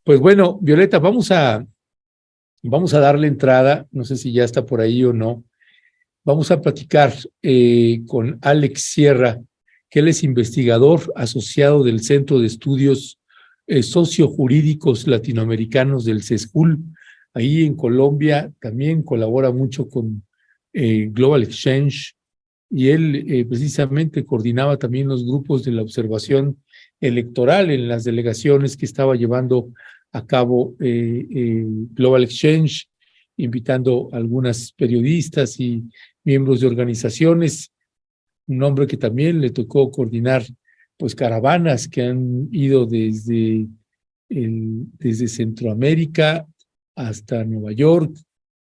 Pues bueno, Violeta, vamos a darle entrada, no sé si ya está por ahí o no. Vamos a platicar con Alex Sierra, que él es investigador asociado del Centro de Estudios Sociojurídicos Latinoamericanos del CESCUL. Ahí en Colombia también colabora mucho con Global Exchange, y él precisamente coordinaba también los grupos de la observación electoral en las delegaciones que estaba llevando a cabo Global Exchange, invitando a algunas periodistas y miembros de organizaciones. Un hombre que también le tocó coordinar pues caravanas que han ido desde Centroamérica hasta Nueva York,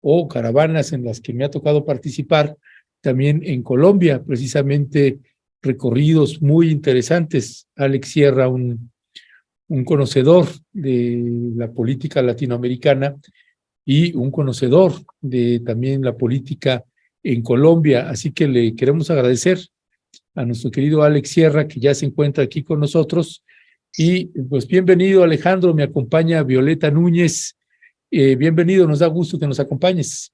o caravanas en las que me ha tocado participar también en Colombia, precisamente recorridos muy interesantes. Alex Sierra, un conocedor de la política latinoamericana y un conocedor de también la política en Colombia. Así que le queremos agradecer a nuestro querido Alex Sierra, que ya se encuentra aquí con nosotros. Y pues bienvenido, Alejandro, me acompaña Violeta Núñez. Bienvenido, nos da gusto que nos acompañes.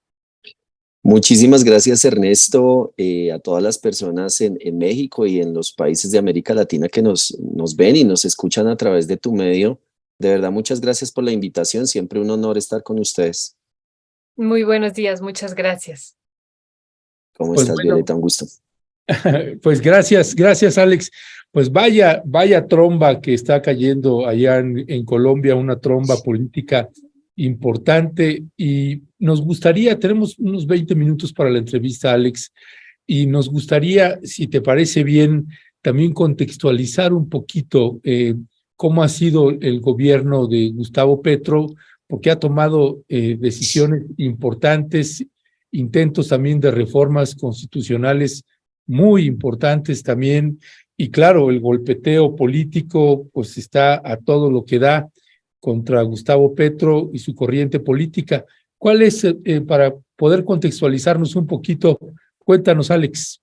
Muchísimas gracias, Ernesto, a todas las personas en México y en los países de América Latina que nos ven y nos escuchan a través de tu medio. De verdad, muchas gracias por la invitación. Siempre un honor estar con ustedes. Muy buenos días, muchas gracias. ¿Cómo Pues estás, bueno, Violeta? Un gusto. Pues gracias, Alex. Pues vaya tromba que está cayendo allá en Colombia, una tromba política importante, y nos gustaría, tenemos unos 20 minutos para la entrevista, Alex, y nos gustaría, si te parece bien, también contextualizar un poquito cómo ha sido el gobierno de Gustavo Petro, porque ha tomado decisiones importantes, intentos también de reformas constitucionales muy importantes también, y claro, el golpeteo político pues está a todo lo que da contra Gustavo Petro y su corriente política. ¿Cuál es, para poder contextualizarnos un poquito? Cuéntanos, Alex.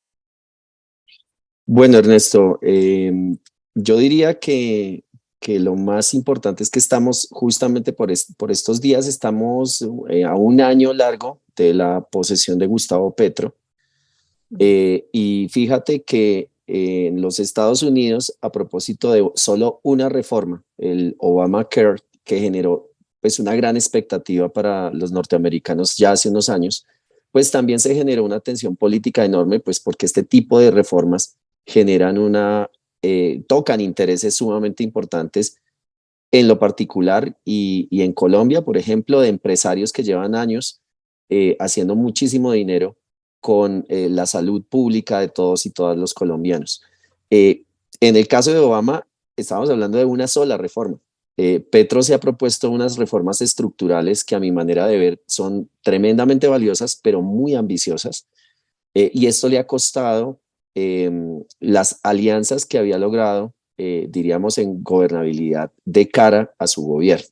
Bueno, Ernesto, yo diría que lo más importante es que estamos justamente por estos días, estamos a un año largo de la posesión de Gustavo Petro. Y fíjate que en los Estados Unidos, a propósito de solo una reforma, el Obamacare, que generó pues una gran expectativa para los norteamericanos ya hace unos años, pues también se generó una tensión política enorme, pues porque este tipo de reformas generan tocan intereses sumamente importantes en lo particular y en Colombia, por ejemplo, de empresarios que llevan años haciendo muchísimo dinero con la salud pública de todos y todas los colombianos. En el caso de Obama, estamos hablando de una sola reforma. Petro se ha propuesto unas reformas estructurales que a mi manera de ver son tremendamente valiosas, pero muy ambiciosas. Y esto le ha costado las alianzas que había logrado, diríamos, en gobernabilidad de cara a su gobierno.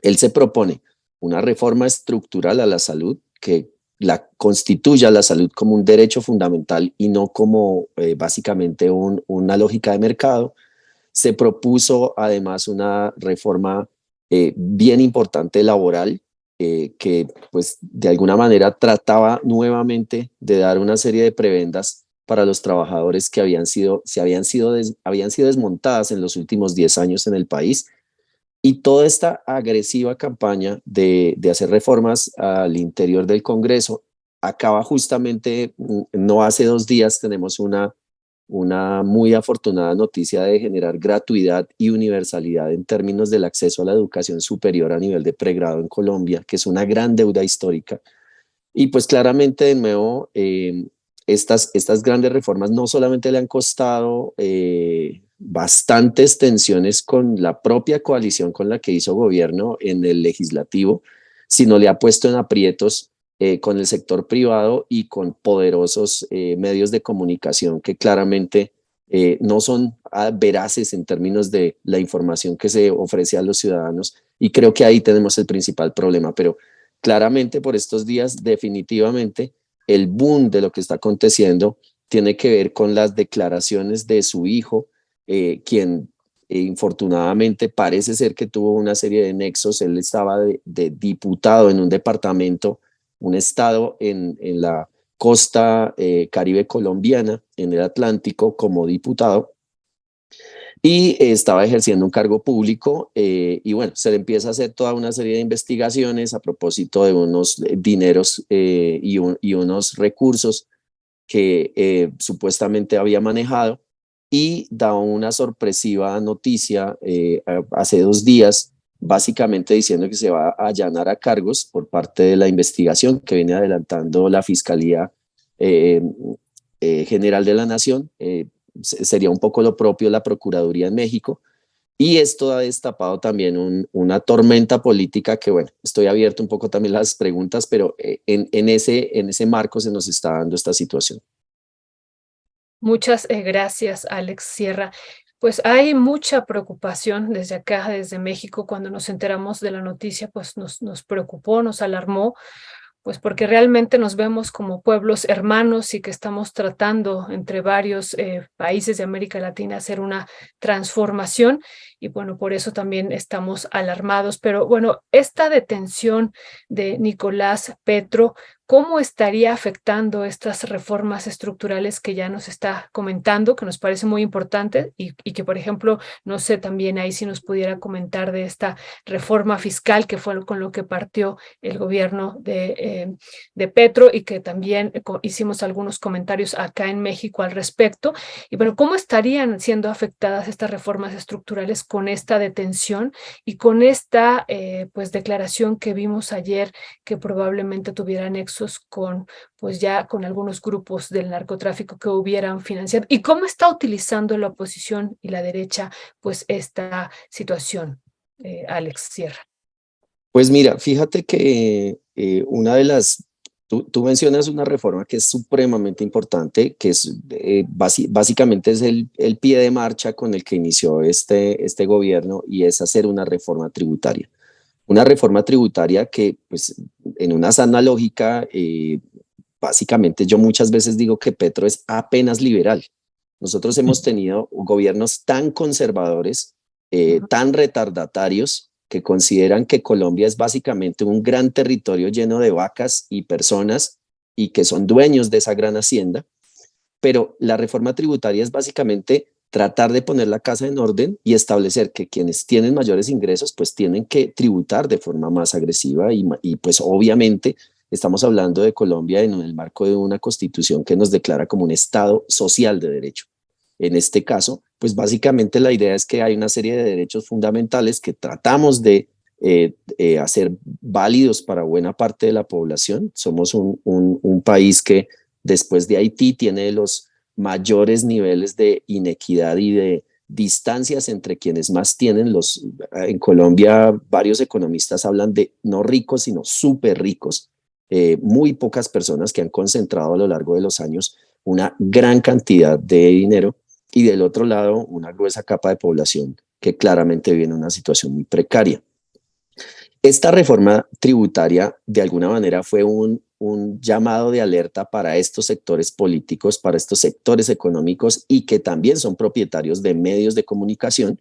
Él se propone una reforma estructural a la salud que la constituya la salud como un derecho fundamental y no como básicamente una lógica de mercado. Se propuso además una reforma bien importante laboral que pues de alguna manera trataba nuevamente de dar una serie de prebendas para los trabajadores que habían sido desmontadas en los últimos 10 años en el país. Y toda esta agresiva campaña de hacer reformas al interior del Congreso acaba justamente, no hace 2 días tenemos una muy afortunada noticia de generar gratuidad y universalidad en términos del acceso a la educación superior a nivel de pregrado en Colombia, que es una gran deuda histórica. Y pues claramente de nuevo, estas grandes reformas no solamente le han costado bastantes tensiones con la propia coalición con la que hizo gobierno en el legislativo, sino le ha puesto en aprietos con el sector privado y con poderosos medios de comunicación que claramente no son veraces en términos de la información que se ofrece a los ciudadanos, y creo que ahí tenemos el principal problema. Pero claramente por estos días definitivamente el boom de lo que está aconteciendo tiene que ver con las declaraciones de su hijo, quien infortunadamente parece ser que tuvo una serie de nexos. Él estaba de diputado en un departamento, un estado en la costa caribe colombiana, en el Atlántico, como diputado, y estaba ejerciendo un cargo público, y bueno, se le empieza a hacer toda una serie de investigaciones a propósito de unos dineros y unos recursos que supuestamente había manejado, y da una sorpresiva noticia hace 2 días, básicamente diciendo que se va a allanar a cargos por parte de la investigación que viene adelantando la Fiscalía eh, General de la Nación. Sería un poco lo propio la Procuraduría en México. Y esto ha destapado también una tormenta política que, bueno, estoy abierto un poco también a las preguntas, pero en ese marco se nos está dando esta situación. Muchas gracias, Alex Sierra. Pues hay mucha preocupación desde acá, desde México, cuando nos enteramos de la noticia, pues nos preocupó, nos alarmó, pues porque realmente nos vemos como pueblos hermanos y que estamos tratando entre varios países de América Latina hacer una transformación, y bueno, por eso también estamos alarmados. Pero bueno, esta detención de Nicolás Petro, ¿cómo estaría afectando estas reformas estructurales que ya nos está comentando, que nos parece muy importante y que, por ejemplo, no sé, también ahí si nos pudiera comentar de esta reforma fiscal que fue con lo que partió el gobierno de Petro, y que también hicimos algunos comentarios acá en México al respecto? Y bueno, ¿cómo estarían siendo afectadas estas reformas estructurales con esta detención y con esta pues declaración que vimos ayer, que probablemente tuviera nexos con, pues ya con algunos grupos del narcotráfico que hubieran financiado? ¿Y cómo está utilizando la oposición y la derecha pues esta situación, Alex Sierra? Pues mira, fíjate que una de las, tú mencionas una reforma que es supremamente importante, que es básicamente es el pie de marcha con el que inició este gobierno, y es hacer una reforma tributaria. Una reforma tributaria que, pues, en una sana lógica, básicamente yo muchas veces digo que Petro es apenas liberal. Nosotros hemos tenido gobiernos tan conservadores, tan retardatarios, que consideran que Colombia es básicamente un gran territorio lleno de vacas y personas, y que son dueños de esa gran hacienda. Pero la reforma tributaria es básicamente tratar de poner la casa en orden y establecer que quienes tienen mayores ingresos pues tienen que tributar de forma más agresiva, y pues obviamente estamos hablando de Colombia en el marco de una constitución que nos declara como un Estado social de derecho. En este caso, pues básicamente la idea es que hay una serie de derechos fundamentales que tratamos de hacer válidos para buena parte de la población. Somos un país que, después de Haití, tiene los mayores niveles de inequidad y de distancias entre quienes más tienen. En Colombia, varios economistas hablan de no ricos, sino súper ricos. Muy pocas personas que han concentrado a lo largo de los años una gran cantidad de dinero, y del otro lado una gruesa capa de población que claramente vive en una situación muy precaria. Esta reforma tributaria de alguna manera fue un llamado de alerta para estos sectores políticos, para estos sectores económicos, y que también son propietarios de medios de comunicación,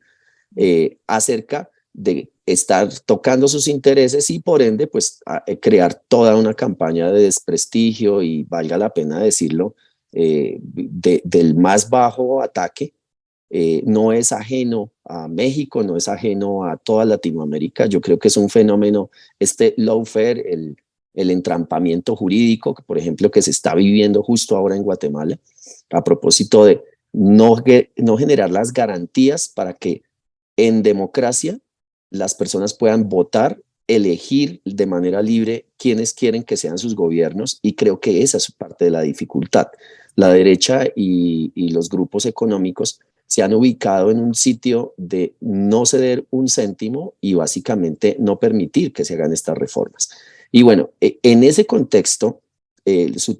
acerca de estar tocando sus intereses, y por ende pues crear toda una campaña de desprestigio y, valga la pena decirlo, del más bajo ataque. No es ajeno a México, no es ajeno a toda Latinoamérica. Yo creo que es un fenómeno, este lawfare, el entrampamiento jurídico, que, por ejemplo, que se está viviendo justo ahora en Guatemala, a propósito de no generar las garantías para que en democracia las personas puedan votar, elegir de manera libre quienes quieren que sean sus gobiernos, y creo que esa es parte de la dificultad. La derecha y los grupos económicos se han ubicado en un sitio de no ceder un céntimo y básicamente no permitir que se hagan estas reformas. Y bueno, en ese contexto,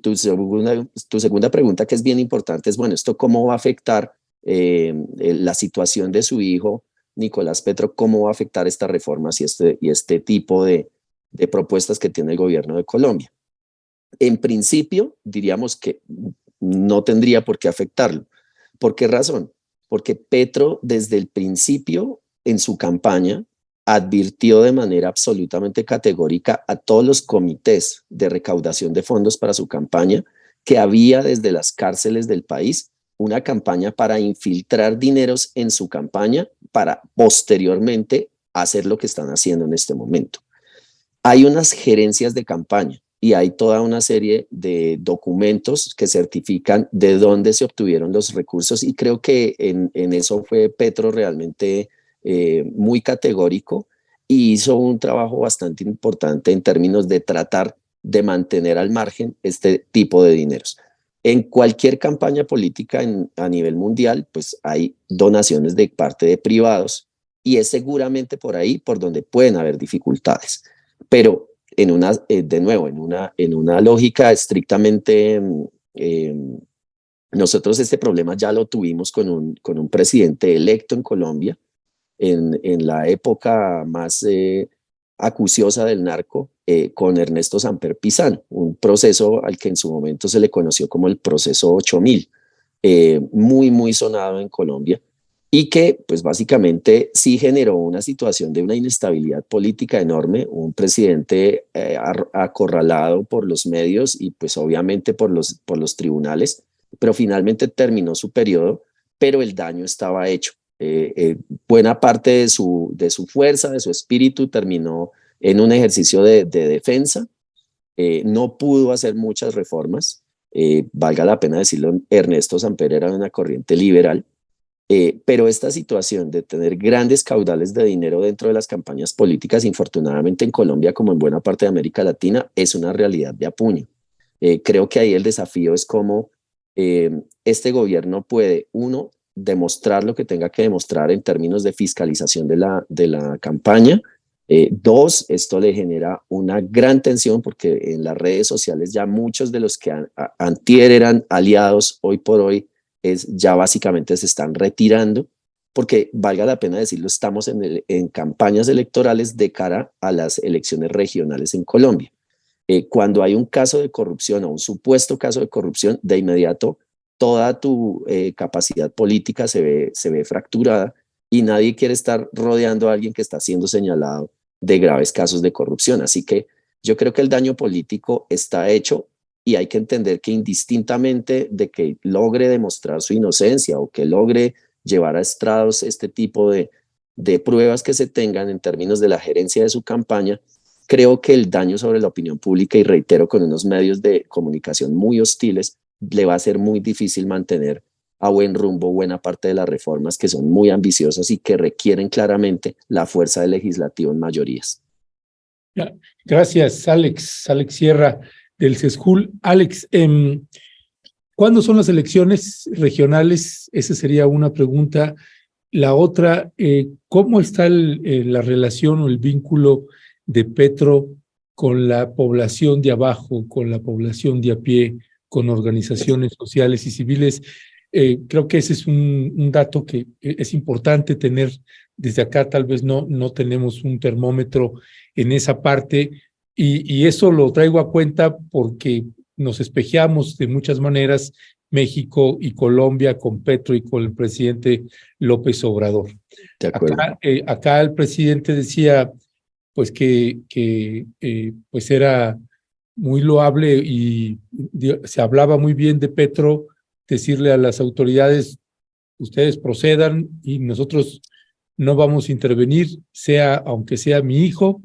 tu segunda pregunta, que es bien importante, es, bueno, ¿esto cómo va a afectar la situación de su hijo, Nicolás Petro? ¿Cómo va a afectar estas reformas y este tipo de propuestas que tiene el gobierno de Colombia? En principio, diríamos que no tendría por qué afectarlo. ¿Por qué razón? porque Petro desde el principio en su campaña advirtió de manera absolutamente categórica a todos los comités de recaudación de fondos para su campaña que había desde las cárceles del país una campaña para infiltrar dineros en su campaña para posteriormente hacer lo que están haciendo en este momento. Hay unas gerencias de campaña y hay toda una serie de documentos que certifican de dónde se obtuvieron los recursos y creo que en eso fue Petro realmente muy categórico y hizo un trabajo bastante importante en términos de tratar de mantener al margen este tipo de dineros. En cualquier campaña política a nivel mundial, pues hay donaciones de parte de privados y es seguramente por ahí por donde pueden haber dificultades. Pero de nuevo, en una lógica estrictamente, nosotros este problema ya lo tuvimos con un presidente electo en Colombia en la época más acuciosa del narco, con Ernesto Samper Pizano, un proceso al que en su momento se le conoció como el proceso 8000, muy, muy sonado en Colombia, y que pues básicamente sí generó una situación de una inestabilidad política enorme, un presidente acorralado por los medios y pues obviamente por los tribunales, pero finalmente terminó su periodo, pero el daño estaba hecho. Buena parte de su fuerza, de su espíritu, terminó en un ejercicio de defensa. No pudo hacer muchas reformas. Valga la pena decirlo, Ernesto Samper era de una corriente liberal, pero esta situación de tener grandes caudales de dinero dentro de las campañas políticas, infortunadamente en Colombia, como en buena parte de América Latina, es una realidad de apuño. Creo que ahí el desafío es cómo este gobierno puede, uno, demostrar lo que tenga que demostrar en términos de fiscalización de la campaña. Dos, esto le genera una gran tensión porque en las redes sociales ya muchos de los que antier eran aliados, hoy por hoy ya básicamente se están retirando, porque valga la pena decirlo, estamos en campañas electorales de cara a las elecciones regionales en Colombia. Cuando hay un caso de corrupción o un supuesto caso de corrupción, de inmediato toda tu capacidad política se ve fracturada y nadie quiere estar rodeando a alguien que está siendo señalado de graves casos de corrupción. Así que yo creo que el daño político está hecho y hay que entender que indistintamente de que logre demostrar su inocencia o que logre llevar a estrados este tipo de pruebas que se tengan en términos de la gerencia de su campaña, creo que el daño sobre la opinión pública, y reitero, con unos medios de comunicación muy hostiles, le va a ser muy difícil mantener a buen rumbo buena parte de las reformas que son muy ambiciosas y que requieren claramente la fuerza del legislativo en mayorías. Gracias, Alex Sierra del CESJUL. Alex, ¿cuándo son las elecciones regionales? Esa sería una pregunta. La otra, ¿cómo está la relación o el vínculo de Petro con la población de abajo, con la población de a pie, con organizaciones sociales y civiles? Creo que ese es un dato que es importante tener desde acá. Tal vez no tenemos un termómetro en esa parte y eso lo traigo a cuenta porque nos espejeamos de muchas maneras México y Colombia con Petro y con el presidente López Obrador. De acuerdo. Acá el presidente decía pues que pues era muy loable y se hablaba muy bien de Petro, decirle a las autoridades, ustedes procedan y nosotros no vamos a intervenir, aunque sea mi hijo,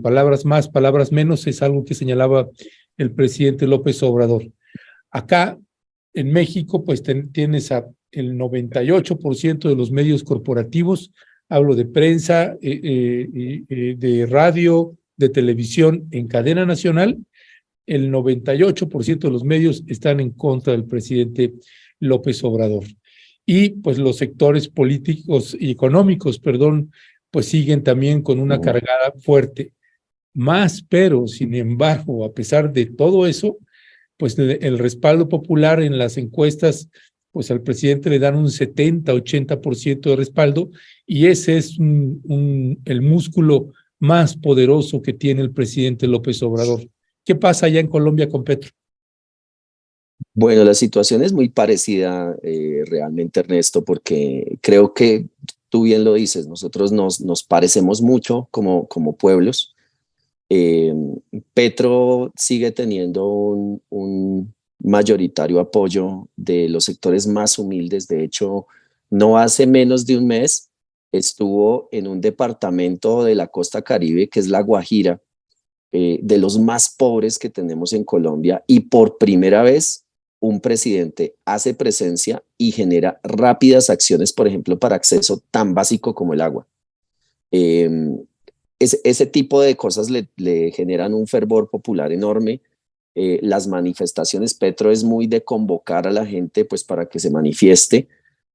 palabras más, palabras menos, es algo que señalaba el presidente López Obrador. Acá en México, pues tienes el 98% de los medios corporativos, hablo de prensa, de radio, de televisión en cadena nacional, el 98% de los medios están en contra del presidente López Obrador. Y pues los sectores políticos y económicos, pues siguen también con una cargada fuerte. Pero, sin embargo, a pesar de todo eso, pues el respaldo popular en las encuestas, pues al presidente le dan un 70-80% de respaldo y ese es el músculo más poderoso que tiene el presidente López Obrador. ¿Qué pasa allá en Colombia con Petro? Bueno, la situación es muy parecida realmente, Ernesto, porque creo que tú bien lo dices, nosotros nos parecemos mucho como pueblos. Eh, Petro sigue teniendo un mayoritario apoyo de los sectores más humildes. De hecho, no hace menos de un mes estuvo en un departamento de la costa Caribe, que es La Guajira, de los más pobres que tenemos en Colombia, y por primera vez un presidente hace presencia y genera rápidas acciones, por ejemplo, para acceso tan básico como el agua. Eh, ese tipo de cosas le generan un fervor popular enorme. Las manifestaciones, Petro es muy de convocar a la gente pues para que se manifieste,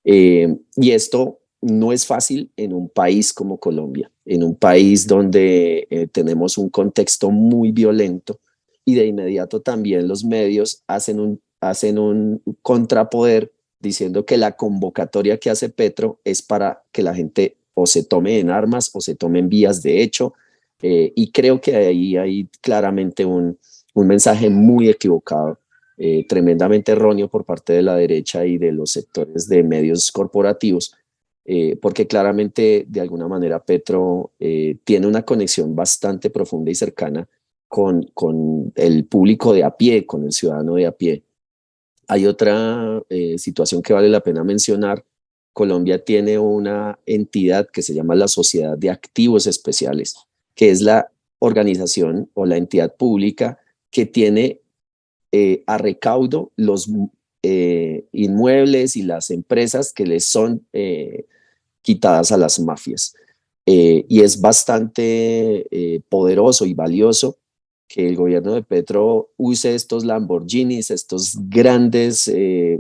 y esto no es fácil en un país como Colombia, en un país donde tenemos un contexto muy violento, y de inmediato también los medios hacen un contrapoder diciendo que la convocatoria que hace Petro es para que la gente o se tome en armas o se tome en vías de hecho, y creo que ahí hay claramente un mensaje muy equivocado, tremendamente erróneo por parte de la derecha y de los sectores de medios corporativos, porque claramente de alguna manera Petro tiene una conexión bastante profunda y cercana con el público de a pie, con el ciudadano de a pie. Hay otra situación que vale la pena mencionar. Colombia tiene una entidad que se llama la Sociedad de Activos Especiales, que es la organización o la entidad pública que tiene a recaudo los inmuebles y las empresas que les son quitadas a las mafias. Y es bastante poderoso y valioso que el gobierno de Petro use estos Lamborghinis, estos grandes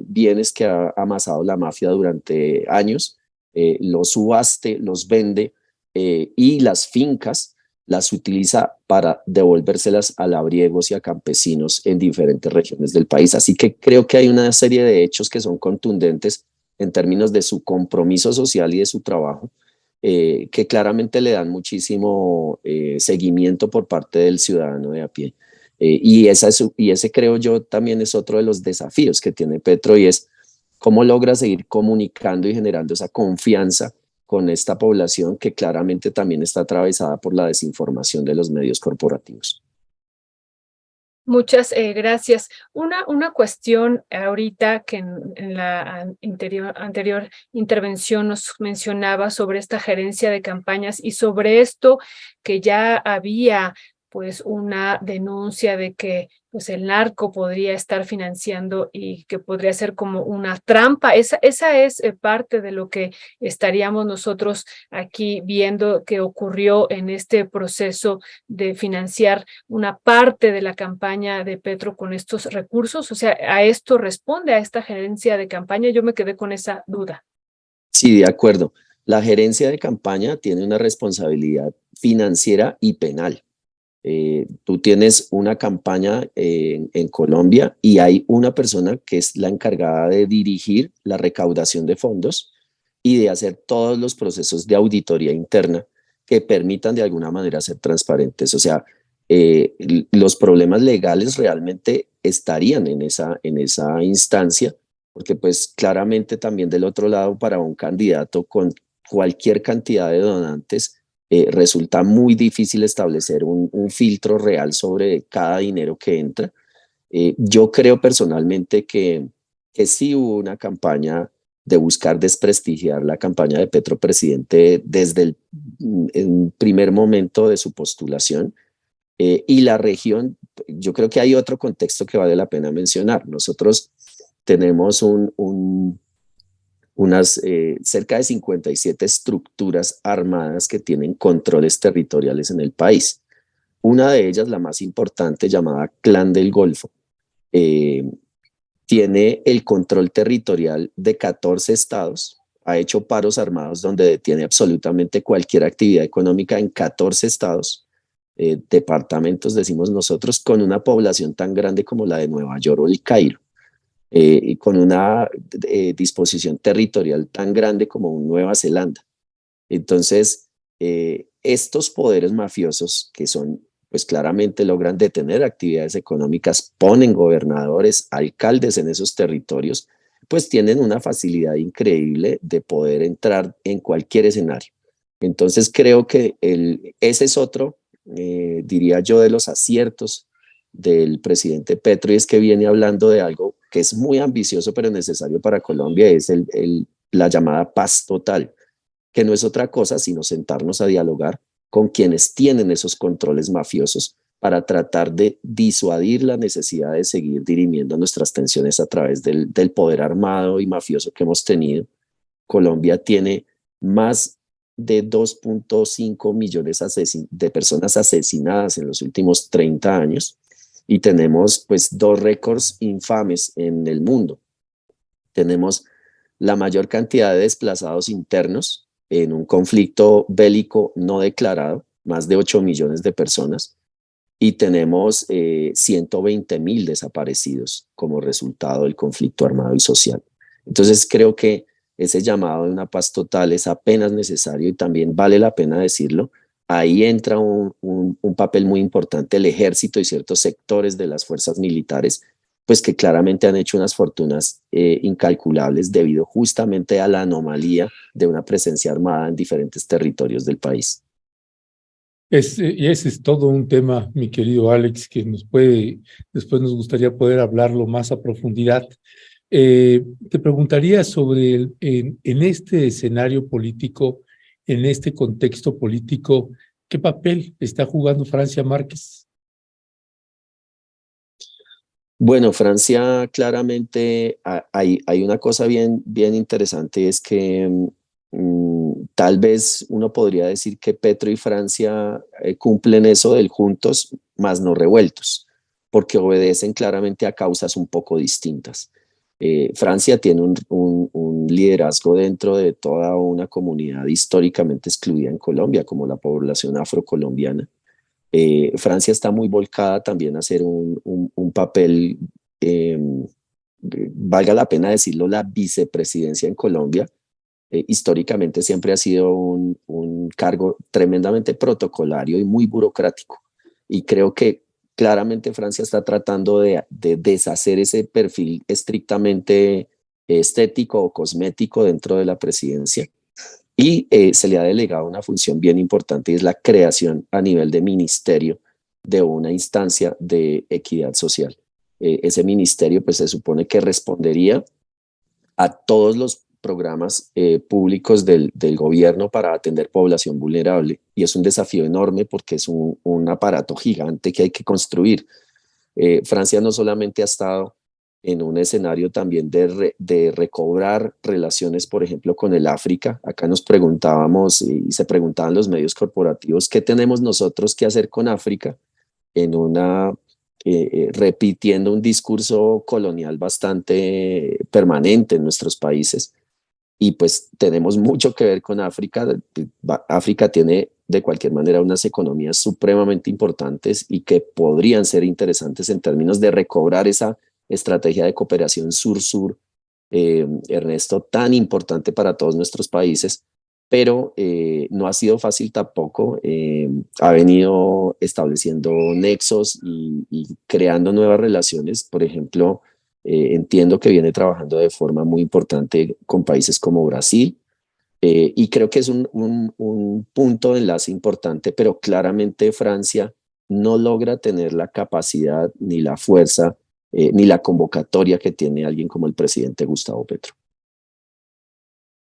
bienes que ha amasado la mafia durante años, los subaste, los vende, y las fincas las utiliza para devolvérselas a labriegos y a campesinos en diferentes regiones del país. Así que creo que hay una serie de hechos que son contundentes en términos de su compromiso social y de su trabajo, que claramente le dan muchísimo seguimiento por parte del ciudadano de a pie. Y ese creo yo también es otro de los desafíos que tiene Petro, y es cómo logra seguir comunicando y generando esa confianza con esta población que claramente también está atravesada por la desinformación de los medios corporativos. Muchas gracias. Una cuestión ahorita que en la anterior intervención nos mencionaba sobre esta gerencia de campañas y sobre esto que ya había pues una denuncia de que pues el narco podría estar financiando y que podría ser como una trampa. Esa es parte de lo que estaríamos nosotros aquí viendo que ocurrió en este proceso de financiar una parte de la campaña de Petro con estos recursos. O sea, ¿a esto responde a esta gerencia de campaña? Yo me quedé con esa duda. Sí, de acuerdo. La gerencia de campaña tiene una responsabilidad financiera y penal. Tú tienes una campaña en Colombia y hay una persona que es la encargada de dirigir la recaudación de fondos y de hacer todos los procesos de auditoría interna que permitan de alguna manera ser transparentes. O sea, los problemas legales realmente estarían en esa instancia, porque pues claramente también del otro lado para un candidato con cualquier cantidad de donantes, resulta muy difícil establecer un filtro real sobre cada dinero que entra. Yo creo personalmente que sí hubo una campaña de buscar desprestigiar la campaña de Petro presidente desde el primer momento de su postulación. Y la región, yo creo que hay otro contexto que vale la pena mencionar. Nosotros tenemos unas cerca de 57 estructuras armadas que tienen controles territoriales en el país. Una de ellas, la más importante, llamada Clan del Golfo, eh, tiene el control territorial de 14 estados, ha hecho paros armados donde detiene absolutamente cualquier actividad económica en 14 estados, departamentos, decimos nosotros, con una población tan grande como la de Nueva York o el Cairo, y con una disposición territorial tan grande como Nueva Zelanda. Entonces, estos poderes mafiosos, que son pues claramente logran detener actividades económicas, ponen gobernadores, alcaldes en esos territorios, pues tienen una facilidad increíble de poder entrar en cualquier escenario. Entonces creo que ese es otro, diría yo, de los aciertos del presidente Petro, y es que viene hablando de algo que es muy ambicioso pero necesario para Colombia, es la llamada paz total, que no es otra cosa sino sentarnos a dialogar con quienes tienen esos controles mafiosos para tratar de disuadir la necesidad de seguir dirimiendo nuestras tensiones a través del poder armado y mafioso que hemos tenido. Colombia tiene más de 2.5 millones de personas asesinadas en los últimos 30 años y tenemos pues dos récords infames en el mundo. Tenemos la mayor cantidad de desplazados internos en un conflicto bélico no declarado, más de 8 millones de personas, y tenemos 120.000 desaparecidos como resultado del conflicto armado y social. Entonces creo que ese llamado de una paz total es apenas necesario y también vale la pena decirlo. Ahí entra un papel muy importante el ejército y ciertos sectores de las fuerzas militares, pues que claramente han hecho unas fortunas incalculables debido justamente a la anomalía de una presencia armada en diferentes territorios del país. Y ese es todo un tema, mi querido Alex, que después nos gustaría poder hablarlo más a profundidad. Te preguntaría sobre, en este escenario político, en este contexto político, ¿qué papel está jugando Francia Márquez? Bueno, Francia claramente hay una cosa bien interesante, es que tal vez uno podría decir que Petro y Francia cumplen eso del juntos, más no revueltos, porque obedecen claramente a causas un poco distintas. Francia tiene un liderazgo dentro de toda una comunidad históricamente excluida en Colombia, como la población afrocolombiana. Francia está muy volcada también a hacer un papel, valga la pena decirlo, la vicepresidencia en Colombia. Históricamente siempre ha sido un cargo tremendamente protocolario y muy burocrático. Y creo que claramente Francia está tratando de deshacer ese perfil estrictamente estético o cosmético dentro de la presidencia y se le ha delegado una función bien importante y es la creación a nivel de ministerio de una instancia de equidad social. Ese ministerio pues se supone que respondería a todos los programas públicos del gobierno para atender población vulnerable y es un desafío enorme porque es un aparato gigante que hay que construir. Francia no solamente ha estado en un escenario también de recobrar relaciones, por ejemplo, con el África. Acá nos preguntábamos y se preguntaban los medios corporativos, ¿qué tenemos nosotros que hacer con África? En repitiendo un discurso colonial bastante permanente en nuestros países. Y pues tenemos mucho que ver con África. África tiene de cualquier manera unas economías supremamente importantes y que podrían ser interesantes en términos de recobrar esa estrategia de cooperación sur-sur, Ernesto, tan importante para todos nuestros países, pero no ha sido fácil tampoco. Ha venido estableciendo nexos y creando nuevas relaciones. Por ejemplo, entiendo que viene trabajando de forma muy importante con países como Brasil, y creo que es un punto de enlace importante, pero claramente Francia no logra tener la capacidad ni la fuerza ni la convocatoria que tiene alguien como el presidente Gustavo Petro.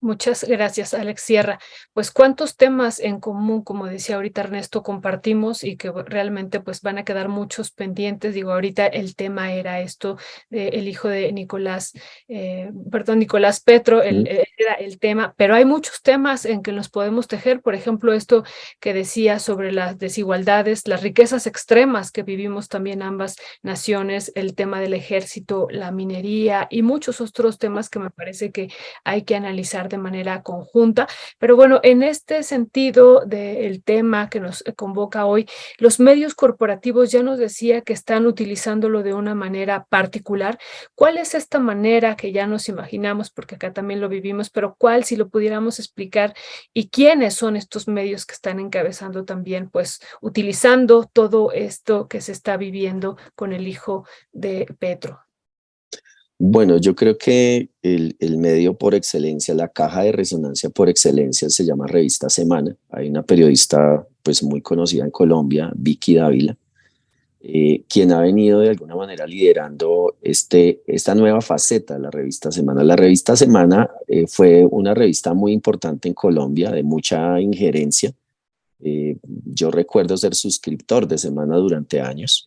Muchas gracias, Alex Sierra. Pues cuántos temas en común, como decía ahorita Ernesto, compartimos y que realmente pues van a quedar muchos pendientes. Digo, ahorita el tema era esto, el hijo de Nicolás Petro, era el tema, pero hay muchos temas en que nos podemos tejer. Por ejemplo, esto que decía sobre las desigualdades, las riquezas extremas que vivimos también ambas naciones, el tema del ejército, la minería y muchos otros temas que me parece que hay que analizar trabajar de manera conjunta. Pero bueno, en este sentido del tema que nos convoca hoy, los medios corporativos ya nos decía que están utilizándolo de una manera particular. ¿Cuál es esta manera que ya nos imaginamos, porque acá también lo vivimos, pero cuál, si lo pudiéramos explicar, y quiénes son estos medios que están encabezando también, pues, utilizando todo esto que se está viviendo con el hijo de Petro? Bueno, yo creo que el medio por excelencia, la caja de resonancia por excelencia se llama Revista Semana. Hay una periodista pues muy conocida en Colombia, Vicky Dávila, quien ha venido de alguna manera liderando esta nueva faceta de la Revista Semana. La Revista Semana fue una revista muy importante en Colombia, de mucha injerencia. Yo recuerdo ser suscriptor de Semana durante años.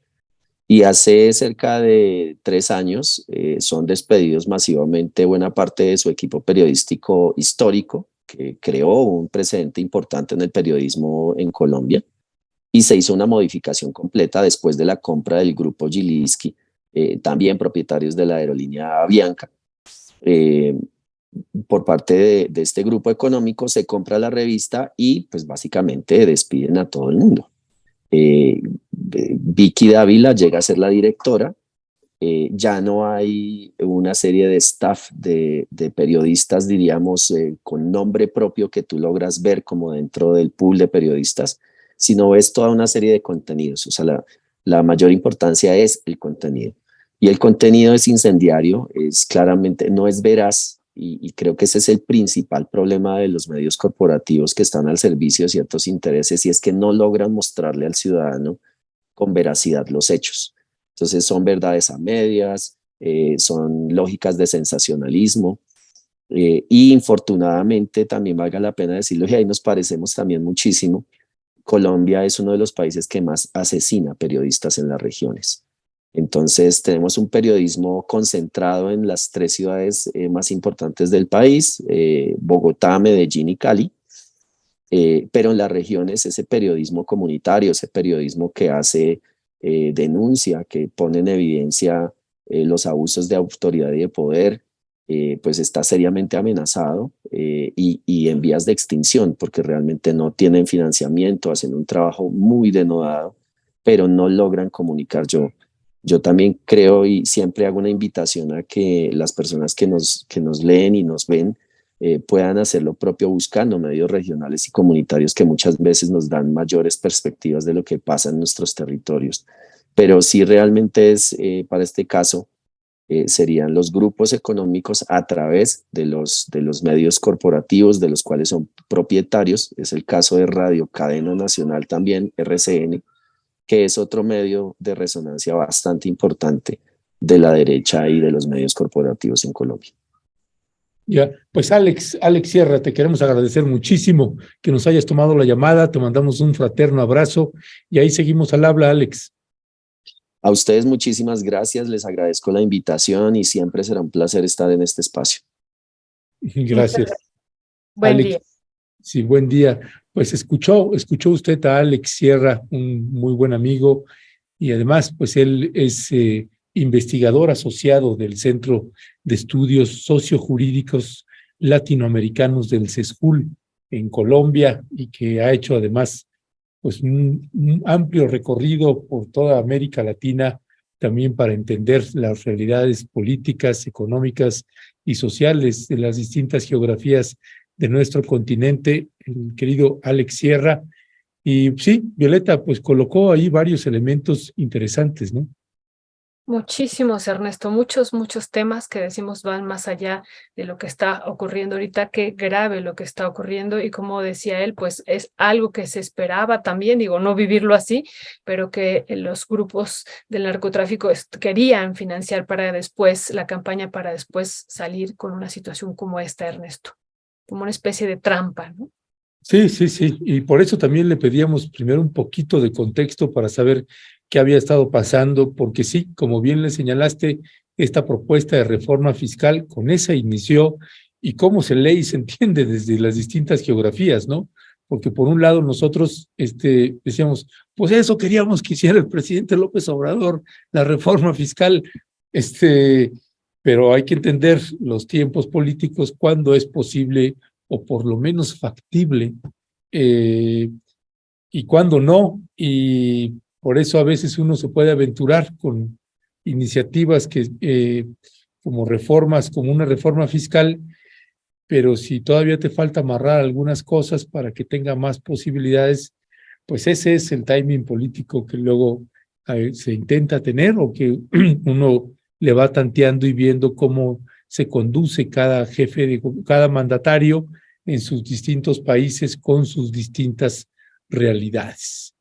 Y hace cerca de 3 años son despedidos masivamente buena parte de su equipo periodístico histórico, que creó un precedente importante en el periodismo en Colombia, y se hizo una modificación completa después de la compra del grupo Gilinski, también propietarios de la aerolínea Avianca. Por parte de este grupo económico se compra la revista y pues básicamente despiden a todo el mundo. Vicky Dávila llega a ser la directora. Ya no hay una serie de staff de periodistas, diríamos, con nombre propio que tú logras ver como dentro del pool de periodistas, sino ves toda una serie de contenidos. O sea, la mayor importancia es el contenido. Y el contenido es incendiario, es claramente, no es veraz, y creo que ese es el principal problema de los medios corporativos que están al servicio de ciertos intereses, y es que no logran mostrarle al ciudadano con veracidad los hechos. Entonces son verdades a medias, son lógicas de sensacionalismo, y infortunadamente también valga la pena decirlo, y ahí nos parecemos también muchísimo. Colombia es uno de los países que más asesina periodistas en las regiones. Entonces tenemos un periodismo concentrado en las 3 ciudades más importantes del país, Bogotá, Medellín y Cali, pero en las regiones ese periodismo comunitario, ese periodismo que hace denuncia, que pone en evidencia los abusos de autoridad y de poder, pues está seriamente amenazado y en vías de extinción, porque realmente no tienen financiamiento, hacen un trabajo muy denodado, pero no logran comunicar. Yo también creo y siempre hago una invitación a que las personas que nos leen y nos ven puedan hacer lo propio buscando medios regionales y comunitarios que muchas veces nos dan mayores perspectivas de lo que pasa en nuestros territorios. Pero sí realmente es, para este caso, serían los grupos económicos a través de los medios corporativos de los cuales son propietarios. Es el caso de Radio Cadena Nacional también, RCN, que es otro medio de resonancia bastante importante de la derecha y de los medios corporativos en Colombia. Ya, pues Alex Sierra, te queremos agradecer muchísimo que nos hayas tomado la llamada, te mandamos un fraterno abrazo y ahí seguimos al habla, Alex. A ustedes muchísimas gracias, les agradezco la invitación y siempre será un placer estar en este espacio. Gracias. Buen Alex, día. sí, buen día. Pues escuchó usted a Alex Sierra, un muy buen amigo, y además, pues él es investigador asociado del Centro de Estudios Sociojurídicos Latinoamericanos del CESJUL en Colombia, y que ha hecho además pues un amplio recorrido por toda América Latina, también para entender las realidades políticas, económicas y sociales de las distintas geografías de nuestro continente, el querido Alex Sierra. Y sí, Violeta, pues colocó ahí varios elementos interesantes, ¿no? Muchísimos, Ernesto, muchos temas que decimos van más allá de lo que está ocurriendo ahorita. Qué grave lo que está ocurriendo, y como decía él, pues es algo que se esperaba también, digo, no vivirlo así, pero que los grupos del narcotráfico querían financiar para después, la campaña para después salir con una situación como esta, Ernesto, como una especie de trampa, ¿no? Sí, y por eso también le pedíamos primero un poquito de contexto para saber qué había estado pasando, porque sí, como bien le señalaste, esta propuesta de reforma fiscal con esa inició, y cómo se lee y se entiende desde las distintas geografías, ¿no? Porque por un lado nosotros decíamos, pues eso queríamos que hiciera el presidente López Obrador, la reforma fiscal, pero hay que entender los tiempos políticos, cuándo es posible o por lo menos factible y cuándo no. Y por eso a veces uno se puede aventurar con iniciativas como reformas, como una reforma fiscal, pero si todavía te falta amarrar algunas cosas para que tenga más posibilidades, pues ese es el timing político que luego se intenta tener o que uno le va tanteando y viendo cómo se conduce cada cada mandatario en sus distintos países con sus distintas realidades.